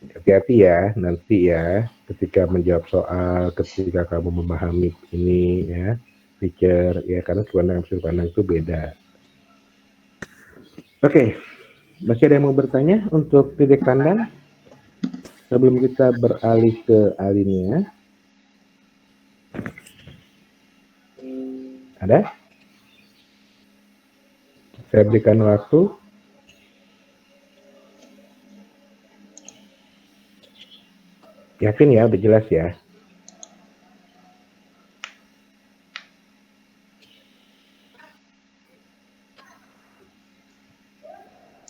Hati-hati ya nanti ya ketika menjawab soal, ketika kamu memahami ini ya, feature ya, karena sudut pandang itu beda. Oke, masih ada yang mau bertanya untuk titik pandang sebelum kita beralih ke alinea? Ada? Saya berikan waktu. Yakin ya, udah jelas ya?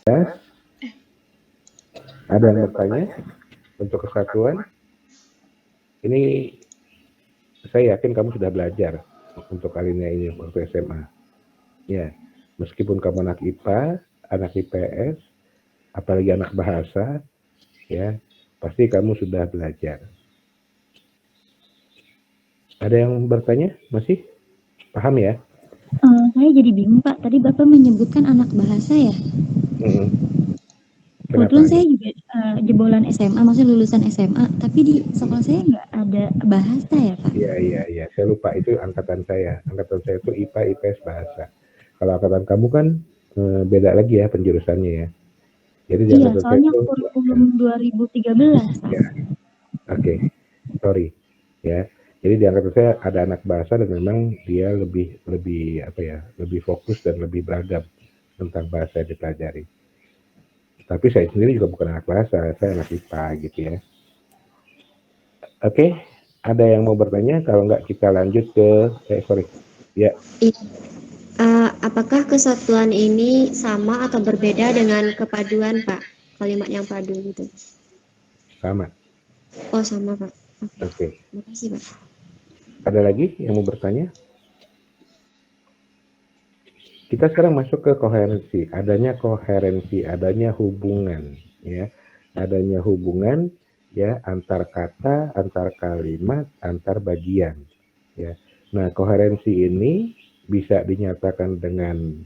Jelas? Ada yang bertanya untuk kesatuan? Ini saya yakin kamu sudah belajar untuk alinea ini waktu SMA. Ya, meskipun kamu anak IPA, anak IPS, apalagi anak bahasa, ya, pasti kamu sudah belajar. Ada yang bertanya? Masih? Paham ya? Saya jadi bingung Pak, tadi Bapak menyebutkan anak bahasa ya? Kenapa? Kebetulan saya juga jebolan SMA, maksudnya lulusan SMA, tapi di sekolah saya nggak ada bahasa ya Pak? Iya. Saya lupa itu angkatan saya. Angkatan saya itu IPA, IPS, bahasa. Kalau angkatan kamu kan beda lagi ya penjurusannya ya. Jadi di Iya, angkatan saya soalnya itu kurikulum 2013 Pak. ya, oke, sorry ya. Jadi di angkatan saya ada anak bahasa dan memang dia lebih lebih apa ya, lebih fokus dan lebih beragam tentang bahasa yang dipelajari. Tapi saya sendiri juga bukan anak bahasa, saya anak IPA gitu ya. Oke, ada yang mau bertanya? Kalau enggak kita lanjut ke, sorry, ya Apakah kesatuan ini sama atau berbeda dengan kepaduan, Pak? Kalimat yang padu gitu. sama. Oh, sama, Pak. Oke. Oke, Terima kasih, Pak. ada lagi yang mau bertanya? Kita sekarang masuk ke koherensi. Adanya hubungan, ya, adanya hubungan, ya, antar kata, antar kalimat, antar bagian, ya. Nah, koherensi ini bisa dinyatakan dengan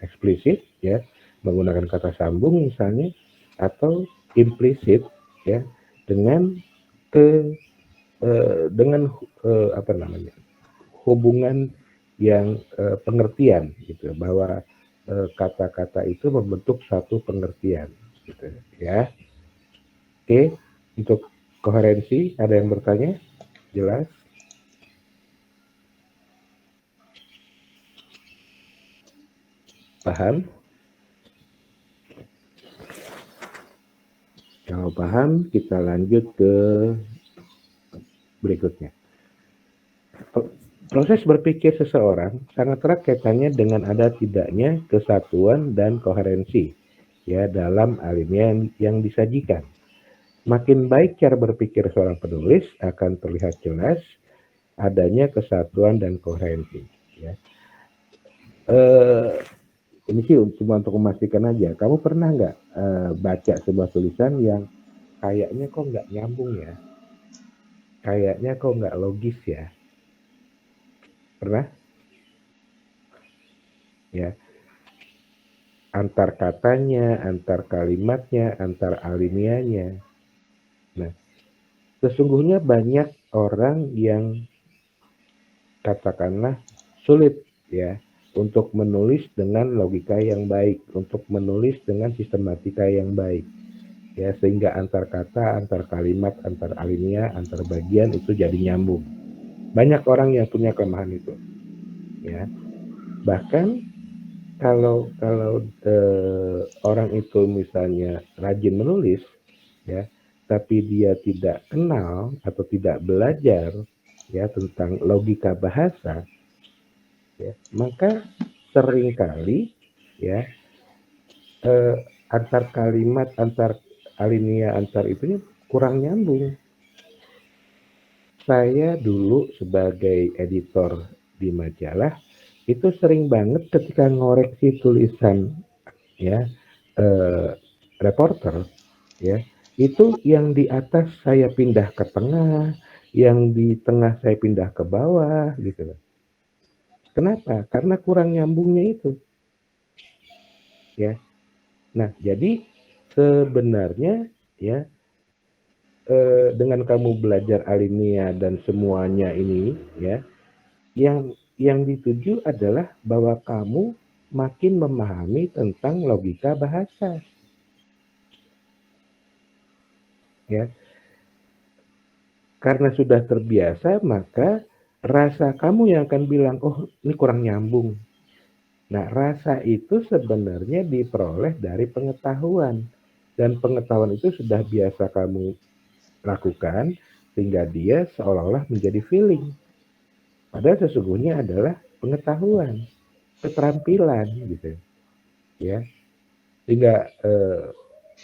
eksplisit, ya, menggunakan kata sambung misalnya, atau implisit, ya, dengan apa namanya, hubungan yang pengertian gitu, bahwa kata-kata itu membentuk satu pengertian gitu ya. Oke, untuk koherensi ada yang bertanya? Jelas? Paham? Kalau paham, kita lanjut ke berikutnya. Proses berpikir seseorang sangat erat kaitannya dengan ada tidaknya kesatuan dan koherensi ya dalam alinea yang disajikan. Makin baik cara berpikir seorang penulis, akan terlihat jelas adanya kesatuan dan koherensi. Ya. Ini sih cuma untuk memastikan aja. Kamu pernah nggak baca sebuah tulisan yang kayaknya kok nggak nyambung ya? Kayaknya kok nggak logis ya? Pernah? Ya. Antar katanya, antar kalimatnya, antar alineanya. Nah, sesungguhnya banyak orang yang katakanlah sulit ya untuk menulis dengan logika yang baik, untuk menulis dengan sistematika yang baik. Ya, sehingga antar kata, antar kalimat, antar alinea, antar bagian itu jadi nyambung. Banyak orang yang punya kelemahan itu. Ya. Bahkan kalau orang itu misalnya rajin menulis ya, tapi dia tidak kenal atau tidak belajar ya tentang logika bahasa, ya, maka seringkali ya antar kalimat, antar alinea, antar itunya kurang nyambung. Saya dulu sebagai editor di majalah itu sering banget ketika ngoreksi tulisan ya reporter ya, itu yang di atas saya pindah ke tengah, yang di tengah saya pindah ke bawah gitu loh. Kenapa? Karena kurang nyambungnya itu ya. Nah, jadi sebenarnya ya dengan kamu belajar alinea dan semuanya ini ya, yang dituju adalah bahwa kamu makin memahami tentang logika bahasa ya. Karena sudah terbiasa, maka rasa kamu yang akan bilang, oh ini kurang nyambung. Nah, rasa itu sebenarnya diperoleh dari pengetahuan. Dan pengetahuan itu sudah biasa kamu lakukan, sehingga dia seolah-olah menjadi feeling. Padahal sesungguhnya adalah pengetahuan, keterampilan gitu ya. Sehingga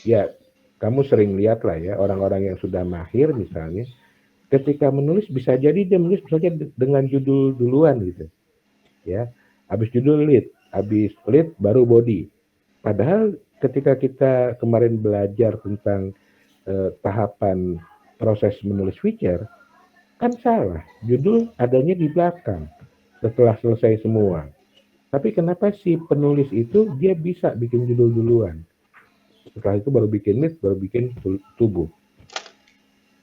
ya kamu sering lihat lah ya, orang-orang yang sudah mahir misalnya, ketika menulis bisa jadi dia menulis misalnya dengan judul duluan gitu ya, habis judul lead, habis lead baru body. Padahal ketika kita kemarin belajar tentang tahapan proses menulis feature, kan salah, judul adanya di belakang setelah selesai semua. Tapi kenapa si penulis itu dia bisa bikin judul duluan, setelah itu baru bikin lead, baru bikin tubuh.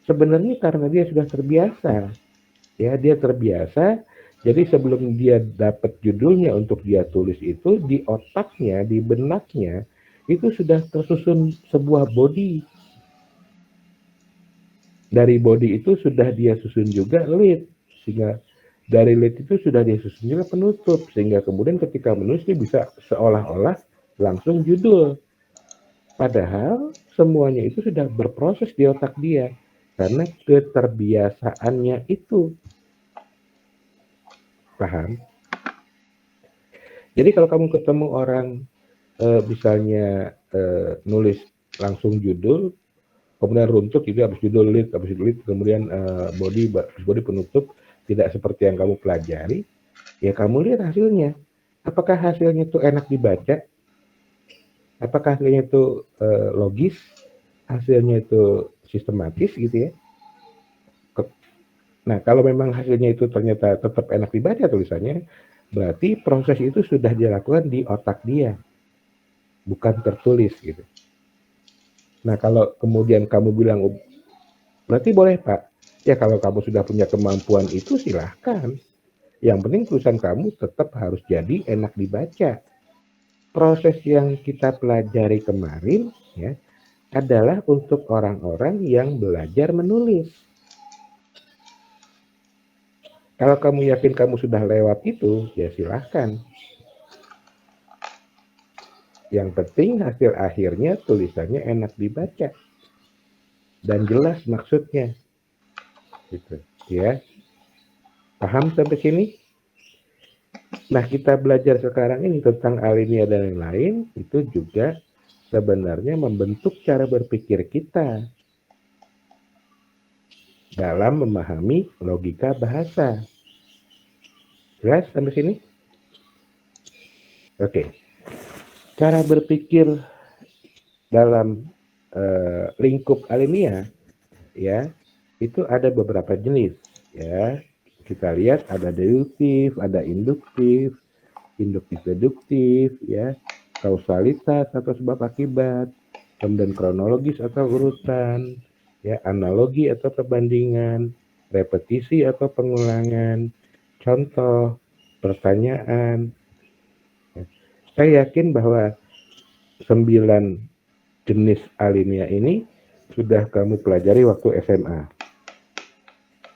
Sebenarnya karena dia sudah terbiasa ya, dia terbiasa. Jadi sebelum dia dapat judulnya untuk dia tulis itu, di otaknya, di benaknya itu sudah tersusun sebuah body. Dari body itu sudah dia susun juga lead, sehingga dari lead itu sudah dia susun juga penutup, sehingga kemudian ketika menulis dia bisa seolah-olah langsung judul. Padahal semuanya itu sudah berproses di otak dia karena keterbiasaannya itu. Paham? Jadi kalau kamu ketemu orang misalnya nulis langsung judul, kemudian runtut itu habis judul lead, kemudian body penutup, tidak seperti yang kamu pelajari, ya kamu lihat hasilnya. Apakah hasilnya itu enak dibaca? Apakah hasilnya itu logis? Hasilnya itu sistematis gitu ya? Nah, kalau memang hasilnya itu ternyata tetap enak dibaca tulisannya, berarti proses itu sudah dilakukan di otak dia, bukan tertulis gitu. Nah, kalau kemudian kamu bilang, berarti boleh Pak, ya kalau kamu sudah punya kemampuan itu silahkan. Yang penting tulisan kamu tetap harus jadi enak dibaca. Proses yang kita pelajari kemarin ya adalah untuk orang-orang yang belajar menulis. Kalau kamu yakin kamu sudah lewat itu, ya silahkan. Yang penting hasil akhirnya tulisannya enak dibaca dan jelas maksudnya, gitu ya. Paham sampai sini? Nah, kita belajar sekarang ini tentang alinea dan lain-lain itu juga sebenarnya membentuk cara berpikir kita dalam memahami logika bahasa. Jelas sampai sini? Oke. Cara berpikir dalam lingkup alinea ya, itu ada beberapa jenis ya. Kita lihat ada deduktif, ada induktif deduktif ya, kausalitas atau sebab akibat, kemudian kronologis atau urutan, ya, analogi atau perbandingan, repetisi atau pengulangan, contoh, pertanyaan. Ya. Saya yakin bahwa 9 jenis alinea ini sudah kamu pelajari waktu SMA.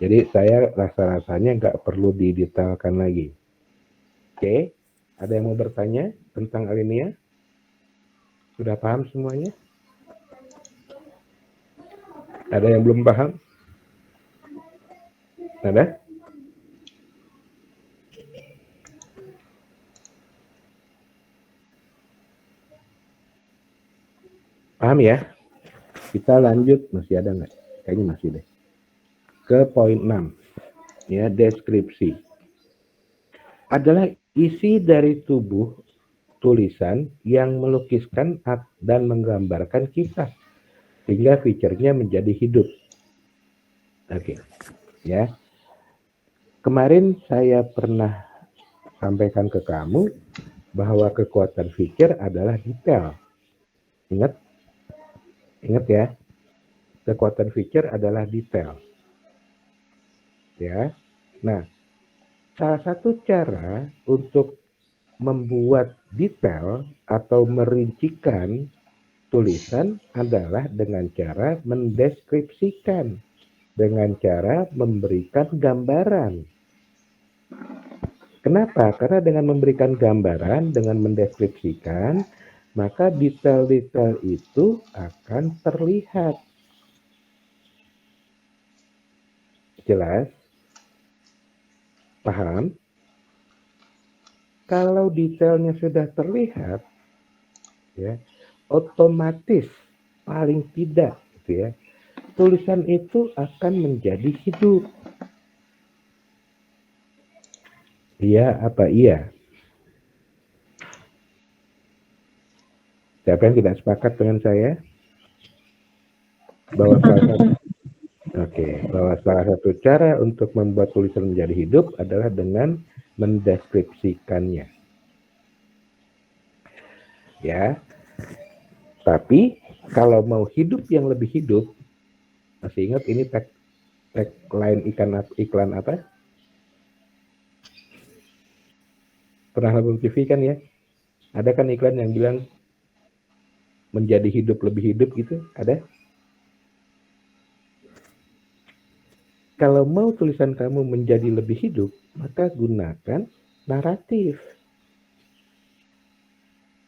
Jadi saya rasa-rasanya nggak perlu didetailkan lagi. Oke, ada yang mau bertanya tentang alinea? Sudah paham semuanya? Ada yang belum paham? Ada? Paham ya? Kita lanjut, masih ada nggak? Kayaknya masih deh. Ke poin 6, ya, deskripsi. Adalah isi dari tubuh tulisan yang melukiskan dan menggambarkan kisah, sehingga fiturnya menjadi hidup. Oke, ya. Kemarin saya pernah sampaikan ke kamu bahwa kekuatan fitur adalah detail. Ingat? Ingat ya? kekuatan feature adalah detail. Ya. Nah, salah satu cara untuk membuat detail atau merincikan tulisan adalah dengan cara mendeskripsikan, dengan cara memberikan gambaran. Kenapa? Karena dengan memberikan gambaran, dengan mendeskripsikan, maka detail-detail itu akan terlihat. Jelas? Paham? Kalau detailnya sudah terlihat, ya, otomatis paling tidak, gitu ya, tulisan itu akan menjadi hidup. Iya apa iya? Siapa yang tidak sepakat dengan saya? Bahwa salah satu cara untuk membuat tulisan menjadi hidup adalah dengan mendeskripsikannya. Ya. Tapi kalau mau hidup yang lebih hidup, masih ingat ini tagline iklan apa? Pernah nonton TV kan ya? Ada kan iklan yang bilang menjadi hidup lebih hidup gitu? Ada? Kalau mau tulisan kamu menjadi lebih hidup, maka gunakan naratif.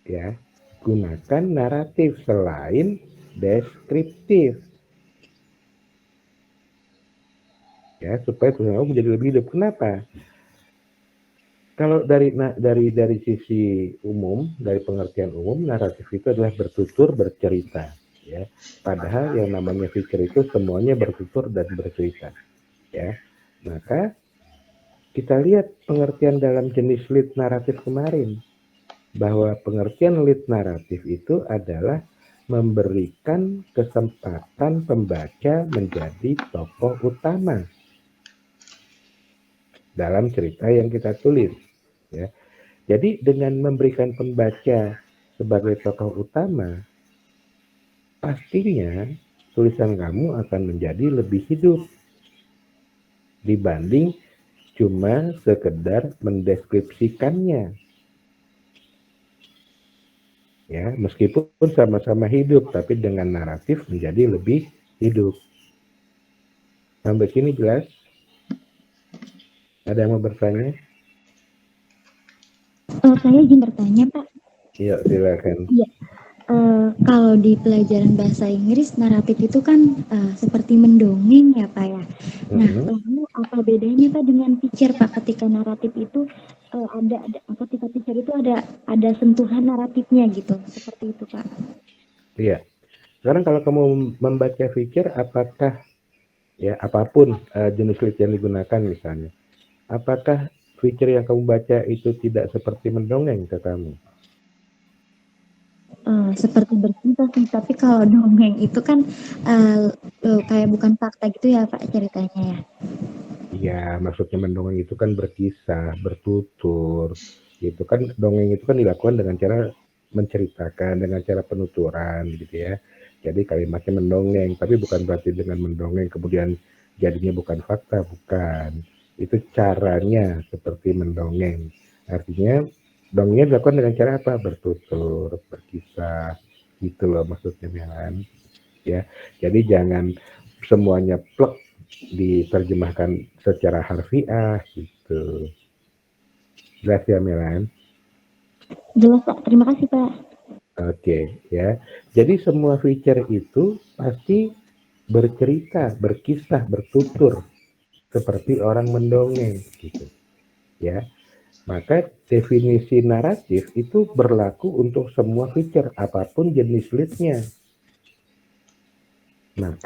Ya, gunakan naratif selain deskriptif. Ya, supaya tulisan kamu menjadi lebih hidup. Kenapa? Kalau dari sisi umum, dari pengertian umum, naratif itu adalah bertutur, bercerita, ya. Padahal yang namanya feature itu semuanya bertutur dan bercerita, ya. Maka kita lihat pengertian dalam jenis lead naratif kemarin, bahwa pengertian lead naratif itu adalah memberikan kesempatan pembaca menjadi tokoh utama dalam cerita yang kita tulis, ya. Jadi dengan memberikan pembaca sebagai tokoh utama, pastinya tulisan kamu akan menjadi lebih hidup dibanding cuma sekedar mendeskripsikannya. Ya, meskipun sama-sama hidup, tapi dengan naratif menjadi lebih hidup. Sampai sini jelas? Ada yang mau bertanya? Saya izin bertanya, Pak. Iya, silakan. Iya. Kalau di pelajaran bahasa Inggris, naratif itu kan seperti mendongeng ya, Pak ya. Nah, lalu apa bedanya Pak dengan feature, Pak? Ketika naratif itu ketika feature itu ada sentuhan naratifnya gitu, seperti itu, Pak. Iya. Sekarang kalau kamu membaca feature, apakah ya apapun jenis lead yang digunakan misalnya, apakah feature yang kamu baca itu tidak seperti mendongeng ke kamu? Seperti bercerita sih, tapi kalau dongeng itu kan kayak bukan fakta gitu ya Pak ceritanya ya. Iya, maksudnya mendongeng itu kan berkisah, bertutur. Gitu kan, dongeng itu kan dilakukan dengan cara menceritakan, dengan cara penuturan gitu ya. Jadi kalimatnya mendongeng, tapi bukan berarti dengan mendongeng kemudian jadinya bukan fakta, bukan. Itu caranya seperti mendongeng. Artinya dongengnya dilakukan dengan cara apa? Bertutur, berkisah, gitu loh maksudnya Melan. Ya, jadi jangan semuanya plek diterjemahkan secara harfiah gitu. Jelas ya Melan? Jelas Pak, terima kasih Pak. Oke, ya. Jadi semua feature itu pasti bercerita, berkisah, bertutur seperti orang mendongeng gitu. Ya. Maka definisi naratif itu berlaku untuk semua feature apapun jenis leadnya. Maka